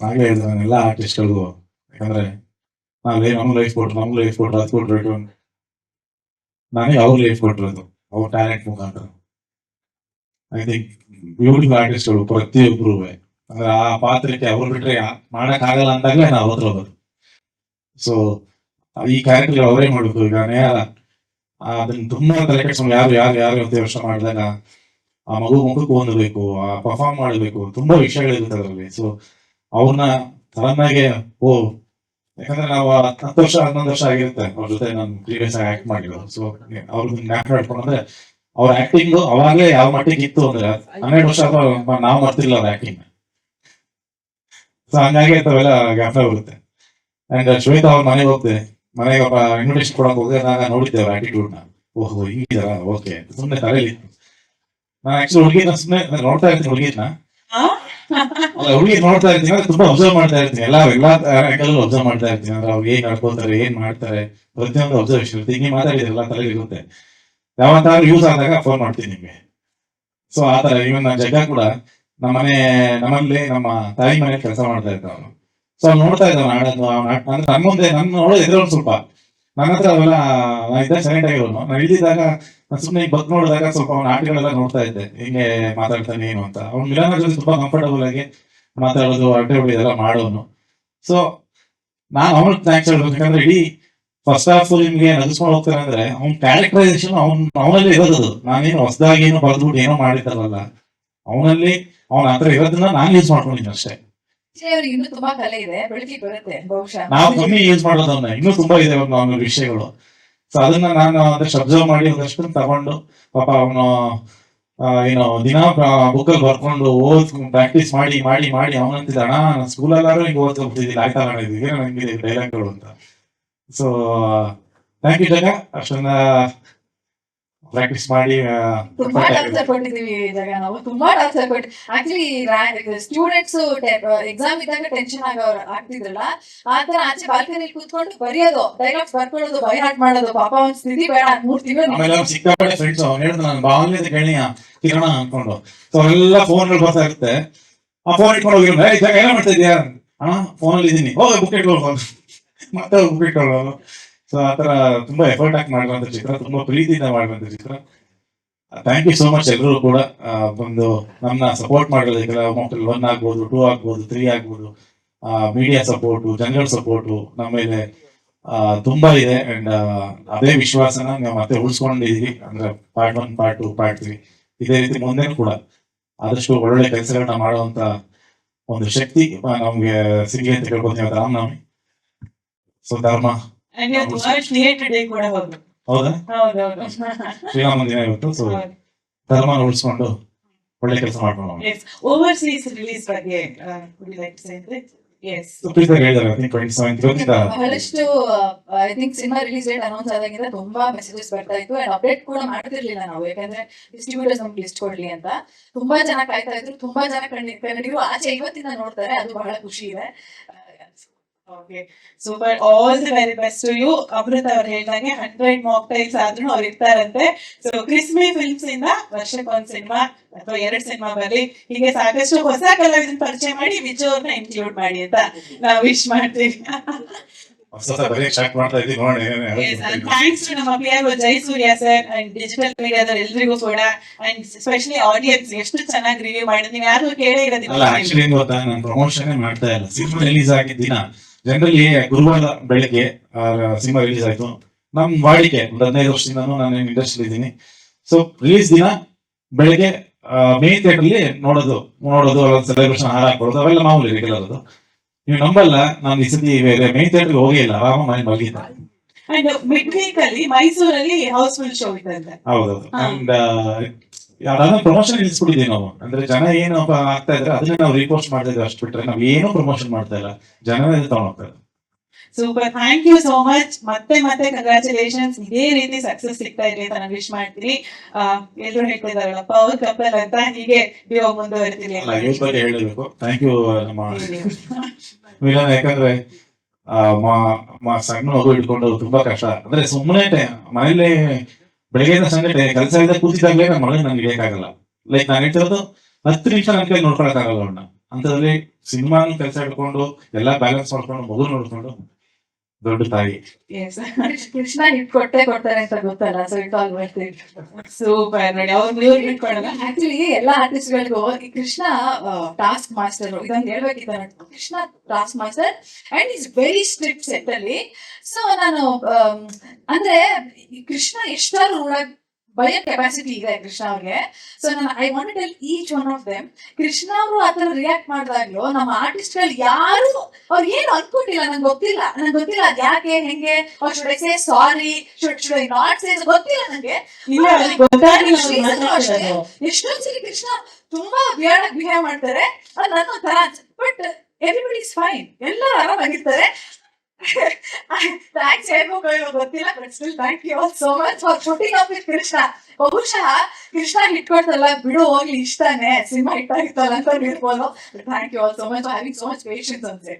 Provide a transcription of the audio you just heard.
ಹಾಗೆ ಹೇಳಿದೆ ನಾನು ಎಲ್ಲ ಆರ್ಟಿಸ್ಟ್ಗಳಿಗೂ. ಯಾಕಂದ್ರೆ ನಮ್ಮ ಲೈಫ್ ಕೊಟ್ರು, ನಮ್ಗೆ ಲೈಫ್ ಕೊಟ್ರು, ಅದು ಕೊಟ್ರು, ನನಗೆ ಅವ್ರ ಲೈಫ್ ಕೊಟ್ಟಿರೋದು ಅವ್ರ ಟ್ಯಾಲೆಂಟ್ ಮುಖಾಂತರ. ಐ ಥಿಂಕ್ ಬ್ಯೂಟಿಫುಲ್ ಆರ್ಟಿಸ್ಟ್ಗಳು ಪ್ರತಿಯೊಬ್ರು ಅಂದ್ರೆ ಆ ಪಾತ್ರಕ್ಕೆ ಅವ್ರು ಬಿಟ್ರೆ ಮಾಡಕ್ ಆಗಲ್ಲ ಅಂದಾಗಲೇ ನಾವು ಅವ್ರ ಹೋಗೋದು. ಸೊ ಈ ಕ್ಯಾರೆಕ್ಟರ್ ಅವರೇ ಮಾಡ್ಬೇಕು. ಈಗ ನೇರ ಅದನ್ನ ತುಂಬಾ ತಲೆ ಕೆಡ್ಸ್ಕೊಂಡು ಯಾರು ಯಾರು ಯಾರು ಅಂತ ಯೋಚನೆ ಮಾಡಿದಾಗ ಆ ಮಗು ಮುಖಕ್ಕೆ ಹೊಂದಬೇಕು, ಆ ಪರ್ಫಾರ್ಮ್ ಮಾಡಬೇಕು, ತುಂಬಾ ವಿಷಯಗಳಿರುತ್ತೆ ಅದರಲ್ಲಿ. ಸೊ ಅವ್ರನ್ನ ಸಡನ್ನಾಗೆ ಯಾಕಂದ್ರೆ ನಾವು 10 ವರ್ಷ 11 ವರ್ಷ ಆಗಿರುತ್ತೆ ಅವ್ರ ಜೊತೆ ನಾನು ಪ್ರೀವಿಯಸ್ ಆಗಿ ಆಕ್ಟ್ ಮಾಡಿರೋದು. ಸೊ ಅವ್ರನ್ನ ಜ್ಞಾಪಕ ಇಟ್ಕೊಂಡ್ರೆ ಅವ್ರ ಆಕ್ಟಿಂಗ್ ಅವಾಗಲೇ ಯಾವ ಮಟ್ಟಿಗೆ ಇತ್ತು ಅಂದ್ರೆ 12 ವರ್ಷ ನಾವು ಮಾಡ್ತಿರ್ಲಿಲ್ಲ ಅವ್ರ ಆಕ್ಟಿಂಗ್. ಸೊ ಹಂಗಾಗಿ ಅವೆಲ್ಲ ಜ್ಞಾಪಕ ಬರುತ್ತೆ. ಅಂಡ್ ಶ್ವೇತಾ ಅವ್ರ ಮನೆಗೆ ಹೋಗ್ತೆ, ಮನೆಗೆ ಇನ್ವಿಟೇಷನ್ ಕೊಡಕ್ ಹೋಗಿ ನಾನು ನೋಡಿದ್ದೆ ಅವ್ರ ಆಟಿಟ್ಯೂಡ್ ನ. ಓಹೋ ಹಿಂಗಿದಾರ, ಓಕೆ ಸುಮ್ಮನೆ ತಲೆಯಲ್ಲಿ ನಾನು ಆಕ್ಚುಲಿ ಹುಡುಗಿನ ಸುಮ್ಮನೆ ನೋಡ್ತಾ ಇರ್ತೀನಿ. ಹುಡುಗಿ ನೋಡ್ತಾ ಇರ್ತೀನಿ ಅಂದ್ರೆ ತುಂಬಾ ಅಬ್ಸರ್ವ್ ಮಾಡ್ತಾ ಇರ್ತೀನಿ. ಎಲ್ಲಾ ಆಂಗಲ್ ಅಬ್ಸರ್ವ್ ಮಾಡ್ತಾ ಇರ್ತೀನಿ. ಅಂದ್ರೆ ಅವ್ರು ಏನ್ ನಡ್ಕೋತಾರೆ, ಏನ್ ಮಾಡ್ತಾರೆ, ಪ್ರತಿಯೊಂದು ಅಬ್ಸರ್ವೇಷನ್ ಇರುತ್ತೆ. ಹಿಂಗೆ ಮಾತಾಡಿದ್ರೆ ಎಲ್ಲ ತಲೆಯಲ್ಲಿ ಇರುತ್ತೆ. ಯಾವತ್ತಾದ್ರೂ ಯೂಸ್ ಆದಾಗ ಫೋನ್ ಮಾಡ್ತೀನಿ ನಿಮ್ಗೆ. ಸೊ ಆತರ ಇವನ್ ಜಗ ಕೂಡ ನಮ್ಮಲ್ಲಿ ನಮ್ಮ ತಾಯಿ ಮನೇಲಿ ಕೆಲಸ ಮಾಡ್ತಾ ಇದ್ದ ಅವನು. ಸೊ ಅವ್ನು ನೋಡ್ತಾ ಇದ್ದ ಅಂದ್ರೆ ನನ್ನ ಮುಂದೆ ನನ್ನ ನೋಡೋದು ಎದುರು ಸ್ವಲ್ಪ ನನ್ನ ಹತ್ರ ಅವೆಲ್ಲ ಇದ್ದ ಸೈಲೆಂಟ್ ಆಗಿರೋನು. ನಾನು ಇದ್ದಿದ್ದಾಗ ಸುಮ್ಮನೆ ಬಕ್ ನೋಡಿದಾಗ ಸ್ವಲ್ಪ ಅವ್ನ ಆಟಗಳೆಲ್ಲ ನೋಡ್ತಾ ಇದ್ದೆ, ಹಿಂಗೆ ಮಾತಾಡ್ತಾನೆ ಏನು ಅಂತ. ಅವ್ನು ಮಿಲನ ಜೊತೆ ತುಂಬಾ ಕಂಫರ್ಟಬಲ್ ಆಗಿ ಮಾತಾಡೋದು, ಅಡ್ಡೆ ಹೊಡಿ ಎಲ್ಲ ಮಾಡೋನು. ಸೊ ನಾನು ಅವನು ಥ್ಯಾಂಕ್ಸ್ ಹೇಳ್ಬೇಕು. ಯಾಕಂದ್ರೆ ಇಡೀ ಫಸ್ಟ್ ಹಾಫ್ ನಿಮ್ಗೆ ನಗಿಸ್ಕೊಂಡು ಹೋಗ್ತಾರೆ ಅಂದ್ರೆ ಅವ್ನ ಕ್ಯಾರೆಕ್ಟರೈಸೇಷನ್ ಅವನಲ್ಲಿ ಇರೋದು. ನಾನೇನು ಹೊಸದಾಗಿ ಏನು ಬರ್ದ್ಬಿಟ್ಟು ಏನೋ ಮಾಡಿದ್ದಾರಲ್ಲ, ಅವನಲ್ಲಿ ಅವನ ಹತ್ರ ಇರೋದನ್ನ ನಾನು ಯೂಸ್ ಮಾಡ್ಕೊಂಡಿದ್ದೀನಿ ಅಷ್ಟೇ. ಇನ್ನೂ ತುಂಬಾ ಕಲೆ ಇದೆ, ಬೆಳಕಿಗೆ ಬರುತ್ತೆ ಬಹುಶಃ. ನಾವು ಕಮ್ಮಿ ಯೂಸ್ ಮಾಡೋದನ್ನ, ಇನ್ನೂ ತುಂಬಾ ಇದೆ ಅವನ ವಿಷಯಗಳು. ಸೊ ಅದನ್ನ ನಾನು ಅದಷ್ಟು ಅಬ್ಸರ್ವ್ ಮಾಡಿ ಒಂದಷ್ಟು ತಗೊಂಡು ಪಾಪ ಅವನು ಏನೋ ದಿನ ಬುಕ್ಕಲ್ಲಿ ಬರ್ಕೊಂಡು ಪ್ರಾಕ್ಟೀಸ್ ಮಾಡಿ ಮಾಡಿ ಮಾಡಿ ಅವನಂತಿದ್ದ ಅಣ್ಣ ನಾನು ಸ್ಕೂಲಲ್ಲಾರು ಹಿಂಗೆ ಓದ್ಕೊಬಿಟ್ಟಿದ್ದೀನಿ, ಆಯ್ತಾ ಮಾಡಿದ್ವಿ ನಂಗೆ ಡೈಲಾಗ್ಗಳು ಅಂತ. ಸೊ ಥ್ಯಾಂಕ್ ಯು ಜಗ, ಅಷ್ಟೊಂದ ಪ್ರಾಕ್ಟೀಸ್ ಮಾಡಿ. ತುಂಬಾ ಟಾರ್ಚರ್ ಕೊಟ್ಟಿದೀವಿ ಜಗ, ನಾವು ತುಂಬಾ ಟಾರ್ಚರ್ ಕೊಟ್ಟು ಆಕ್ಚುಲಿ ಸ್ಟೂಡೆಂಟ್ಸ್ ಎಕ್ಸಾಮ್ ಇದ್ದಾಗ ಟೆನ್ಷನ್ ಆಗ್ತಿದ್ರಲ್ಲ, ಆತರ ಆಚೆ ಬಾಲ್ಕನಿ ಕೂತ್ಕೊಂಡು ಬರೆಯೋದು, ಡೈಲಾಗ್ಸ್ ಬರ್ಕೊಳ್ಳೋದು, ಬೈ ಹಾರ್ಟ್ ಮಾಡೋದು. ಪಾಪ ಅವ್ನ ಸ್ಥಿತಿ ಬೇಡ, 3 ತಿಂಗಳು ಆಮೇಲೆ ಸಿಕ್ಕಾಪಟ್ಟೆ ಫ್ರೆಂಡ್ಸ್ ಅವ್ನು ಹೇಳಿದ್ರು ನಾನು ಬಾಲ್ಯದ ಗೆಳೆಯ ಕಿರಣ ಅನ್ಕೊಂಡು. ಸೊ ಅವೆಲ್ಲ ಫೋನ್ಗಳು ಬರ್ತಾ ಇರುತ್ತೆ. ಆ ಫೋನ್ ಇಟ್ಕೊಂಡು ಹೋಗಿರೋ ಏನ ಮಾಡ್ತಾ ಇದೀಯಾ ಅಣ್ಣ, ಫೋನಲ್ಲಿ ಇದೀನಿ, ಹೋಗ ಬುಕ್ ಇಟ್ಕೊಳ್ಳೋದು, ಮತ್ತೆ ಬುಕ್ ಇಟ್ಕೊಳ್ಳೋದು. ಸೊ ಆತರ ತುಂಬಾ ಎಫರ್ಟ್ ಹಾಕಿ ಮಾಡಿರುವಂತ ಚಿತ್ರ, ತುಂಬಾ ಪ್ರೀತಿಯಿಂದ ಮಾಡಿರುವಂತ ಚಿತ್ರ. ಥ್ಯಾಂಕ್ ಯು ಸೋ ಮಚ್ ಎಲ್ಲರೂ ಕೂಡ ಒಂದು ನಮ್ಮನ್ನ ಸಪೋರ್ಟ್ ಮಾಡಿರೋದಕ್ಕೆಲ್ಲ. ಮಕ್ಕಳು 1 ಆಗ್ಬೋದು, 2 ಆಗ್ಬೋದು, 3 ಆಗ್ಬೋದು. ಮೀಡಿಯಾ ಸಪೋರ್ಟು, ಜನರಲ್ ಸಪೋರ್ಟು ನಮ್ಮ ಮೇಲೆ ತುಂಬಾ ಇದೆ. ಅಂಡ್ ಅದೇ ವಿಶ್ವಾಸನ ನಾವು ಮತ್ತೆ ಉಳಿಸ್ಕೊಂಡಿದೀವಿ. ಅಂದ್ರೆ ಪಾರ್ಟ್ 1, ಪಾರ್ಟ್ 2, ಪಾರ್ಟ್ 3 ಇದೇ ರೀತಿ ಮುಂದೆನೂ ಕೂಡ ಆದಷ್ಟು ಒಳ್ಳೊಳ್ಳೆ ಕೆಲಸಗಳನ್ನ ಮಾಡುವಂತ ಒಂದು ಶಕ್ತಿ ನಮ್ಗೆ ಸಿಗಲಿ ಅಂತ ಕೇಳ್ಕೊತೀನಿ. ರಾಮನವಮಿ, ಸೊ ಧರ್ಮ ಹೌದಾ, ಶ್ರೀರಾಮ ದಿನ ಇವತ್ತು. ಸೊ ಧರ್ಮ ಉಳಿಸ್ಕೊಂಡು ಒಳ್ಳೆ ಕೆಲಸ ಮಾಡ್ಕೊಂಡು ಬಹಳಷ್ಟು I think cinema release date announce ಆದಾಗಿಂದ ತುಂಬಾ ಮೆಸೇಜಸ್ ಬರ್ತಾ ಇತ್ತು. ಅಂಡ್ ಅಪ್ಡೇಟ್ ಕೂಡ ಮಾಡ್ತಿರ್ಲಿಲ್ಲ ನಾವು, ಯಾಕಂದ್ರೆ ಡಿಸ್ಟ್ರಿಬ್ಯೂಟರ್ಸ್ ನಮ್ಗೆ ಲಿಸ್ಟ್ ಕೊಡ್ಲಿ ಅಂತ. ತುಂಬಾ ಜನ ಕಾಯ್ತಾ ಇದ್ರು, ತುಂಬಾ ಜನ ಕನ್ನಡಿಗರು ಆಚೆ ಇವತ್ತಿಂದ ನೋಡ್ತಾರೆ, ಅದು ಬಹಳ ಖುಷಿ ಇದೆ. Okay super, all the very best to you. Amrutha ಅವ್ರು ಹೇಳಿದಾಗೆ 100 ಮಾಕ್ ಟೈಲ್ಸ್ ಆದ್ರೂ ಅವ್ರು ಇರ್ತಾರಂತೆ. ಸೊ ಕ್ರಿಸ್ಮಿ ಫಿಲ್ಮ್ಸ್ ಇಂದ ವರ್ಷಕ್ಕೊಂದ್ ಸಿನಿಮಾ ಅಥವಾ 2 ಸಿನಿಮಾ ಬರ್ಲಿ, ಹೀಗೆ ಸಾಕಷ್ಟು ಹೊಸ ಕಲಾವಿದನ ಪರಿಚಯ ಮಾಡಿ ವಿಜಯ್ ಅವ್ರನ್ನ ಇನ್ಕ್ಲೂಡ್ ಮಾಡಿ ಅಂತ ನಾವು ವಿಶ್ ಮಾಡ್ತೀವಿ. ಥ್ಯಾಂಕ್ಸ್ ಟು ನಮ್ಮ PRO Jayasurya sir and digital ಮೀಡಿಯಾದ ಎಲ್ರಿಗೂ ಕೂಡ, ಅಂಡ್ ಸ್ಪೆಷಲಿ ಆಡಿಯನ್ಸ್ ಎಷ್ಟು ಚೆನ್ನಾಗಿ ರಿವ್ಯೂ ಮಾಡಿದ್ರೆ ನೀವು ಯಾರು ಕೇಳೇ ಇರೋದಿಲ್ಲ. ಆಕ್ಚುಲಿ ಗೊತ್ತಾ, ನಾನು ಪ್ರಮೋಷನ್ ಮಾಡ್ತಾ ಇಲ್ಲ. ಸಿನಿಮಾ ರಿಲೀಸ್ ಆಗಿದ್ದ ದಿನ ಜನರಲಿ ಗುರುವಾರ ಬೆಳಗ್ಗೆ ಸಿನಿಮಾ ರಿಲೀಸ್ ಆಯ್ತು. ನಮ್ ವಾಡಿಕೆ ಒಂದು 15 ವರ್ಷದಿಂದಾನು ನಾನು ಇಂಡಸ್ಟ್ರಿ ಇದ್ದೀನಿ. ಸೊ ರಿಲೀಸ್ ದಿನ ಬೆಳಗ್ಗೆ ಮೇನ್ ಥಿಯೇಟರ್ ಅಲ್ಲಿ ನೋಡೋದು ಸೆಲೆಬ್ರೇಷನ್ ಹಾರ ಹಾಕೊಳ್ಳೋದು ಅವೆಲ್ಲ ಮಾಮೂಲಿ ರೆಗ್ಯುಲರ್. ಅದು ನೀವು ನಂಬಲ್ಲ, ನಾನು ಈ ಸತಿ ಮೇನ್ ಥಿಯೇಟರ್ ಹೋಗಿಲ್ಲ, ಆರಾಮ ಮನೆ ಮಲಗಿದ್ದ. ಮೈಸೂರಲ್ಲಿ ಹೌಸ್ಫುಲ್ ಶೋ ಇದೆ. ಹೌದೌದು. ಅಂಡ್ ಯಾವ್ದಾದ್ರು ಪ್ರಮೋಷನ್ ನಿಲ್ಸ್ಬಿಟ್ಟಿದೀವಿ ನಾವು. ಅಂದ್ರೆ ಜನ ಏನು ಆಗ್ತಾ ಇದ್ರೆ ಅದನ್ನ ನಾವು ರಿಪೋಸ್ಟ್ ಮಾಡ್ತಾ ಇದ್ವಿ, ಅಷ್ಟು ಬಿಟ್ರೆ ನಾವ್ ಏನು ಪ್ರಮೋಷನ್ ಮಾಡ್ತಾ ಇಲ್ಲ, ಜನನೇ ತಗೊಂಡೋಗ್ತಾ ಇದ್ದಾರೆ. Super, thank you so much. ಮತ್ತೆ ಕಂಗ್ರಾಚುಲೇಷನ್ಸ್. ಇದೇ ರೀತಿ ಸಕ್ಸಸ್ ಸಿಗ್ತಾ ಇರ್ಲಿ ಅಂತ ನಾನು ವಿಶ್ ಮಾಡ್ತೀನಿ. ಎಲ್ರು ಹೇಳ್ತಿದಾರಲ್ಲ ಪವರ್ ಕಪಲ್ ಅಂತ, ಹೀಗೆ ಡಿಯೋ ಮುಂದುವರಿತೀನಿ. ಹೇಳಬೇಕು. ಥ್ಯಾಂಕ್ ಯು ನಮ್ಮ ಮಿಲನ, ಯಾಕಂದ್ರೆ ಸಣ್ಣ ಮಗು ಇಟ್ಕೊಂಡು ತುಂಬಾ ಕಷ್ಟ. ಅಂದ್ರೆ ಸುಮ್ಮನೆ ಮನೇಲಿ ಬೆಳಗ್ಗೆಯಿಂದ ಸಂಗಟೆ ಕೆಲಸ ಇದ್ದ ಕೂತಿದ್ದಾಗಲೇ ನಮ್ಮ ಮಗನ ನಂಗೆ ಬೇಕಾಗಲ್ಲ. ಲೈಕ್ ನಾನು ಹೇಳ್ತಿರೋದು 10 ನಿಮಿಷ ನನ್ನ ಕೈ ನೋಡ್ಕೊಳಕ್ ಆಗಲ್ಲ ಅವನ್ನ. ಅಂತದ್ರಲ್ಲಿ ಸಿನಿಮಾನು ಕೆಲಸ ಹಿಡ್ಕೊಂಡು ಎಲ್ಲ ಬ್ಯಾಲೆನ್ಸ್ ಮಾಡ್ಕೊಂಡು ಮಗು ನೋಡ್ಕೊಂಡು ದೊಡ್ಡ ತಾಯಿ. ಎಸ್ ಕೃಷ್ಣ ಹಿಟ್ ಕೊಡ್ತಾರೆ ಅಂತ ಗೊತ್ತಲ್ಲ, so it all worth it. Super ನೋಡಿ ಅವ್ರು ನೀವು ಇಟ್ಕೊಡಲ್ಲ. ಆಕ್ಚುಲಿ ಎಲ್ಲಾ ಆರ್ಟಿಸ್ಟ್ ಗಳಿಗೂ ಈ ಕೃಷ್ಣ ಟಾಸ್ಕ್ ಮಾಸ್ಟರ್ ಇದನ್ನ ಹೇಳ್ಬೇಕಿತ್ತ, Krishna task master and is very strict set ಅಲ್ಲಿ. ಸೊ ನಾನು ಅಂದ್ರೆ ಈ ಕೃಷ್ಣ ಎಷ್ಟಾದ್ರು ನೋಡಕ್ ಭಯ ಕೆಪಾಸಿಟಿ ಇದೆ ಕೃಷ್ಣ ಅವ್ರಿಗೆ. ಸೊ ನಾನು I want to tell each one of them, Krishna ಅವರು ಆತರ ರಿಯಾಕ್ಟ್ ಮಾಡಿದಾಗ್ಲೂ ನಮ್ಮ ಆರ್ಟಿಸ್ಟ್ ಗಳು ಯಾರು ಅವ್ರು ಏನು ಅನ್ಕೊಂಡಿಲ್ಲ. ನಂಗೆ ಗೊತ್ತಿಲ್ಲ ಅದ್ ಯಾಕೆ ಹೆಂಗೆ, should I say sorry, should I not say, ಗೊತ್ತಿಲ್ಲ ನಂಗೆ. ಇಲ್ಲ ಅವ್ರಿಗೆ ಗೊತ್ತಾಗಿಲ್ಲ ಅವ್ರು ಮಾತಾಡ್ತಿರೋದು. ಎಷ್ಟೊಂದ್ ಸರಿ ಕೃಷ್ಣ ತುಂಬಾ ವಿಯರ್ಡ್ ಆಗಿ ಬಿಹೇವ್ ಮಾಡ್ತಾರೆ, ಅದು ನನ್ನ ತರ. ಬಟ್ ಎವ್ರಿಬಡಿ ಇಸ್ ಫೈನ್, ಎಲ್ಲರೂ ಆರಾಮಾಗಿರ್ತಾರೆ. ಥ್ಯಾಂಕ್ಸ್ ಹೇಳ್ಬೇಕು ಗೊತ್ತಿಲ್ಲ, but still thank you all so much for putting up with Krishna. ಬಹುಶಃ ಕೃಷ್ಣ ಹಿಟ್ ಕೊಡ್ತಲ್ಲ ಬಿಡು ಹೋಗ್ಲಿ, ಇಷ್ಟಾನೆ ಸಿನಿಮಾ ಹಿಟ್ ಆಗಿತ್ತಲ್ಲ ಅಂತ ಇರ್ಬೋದು. Thank you all so much for having so much patience ಅನ್ಸೆ.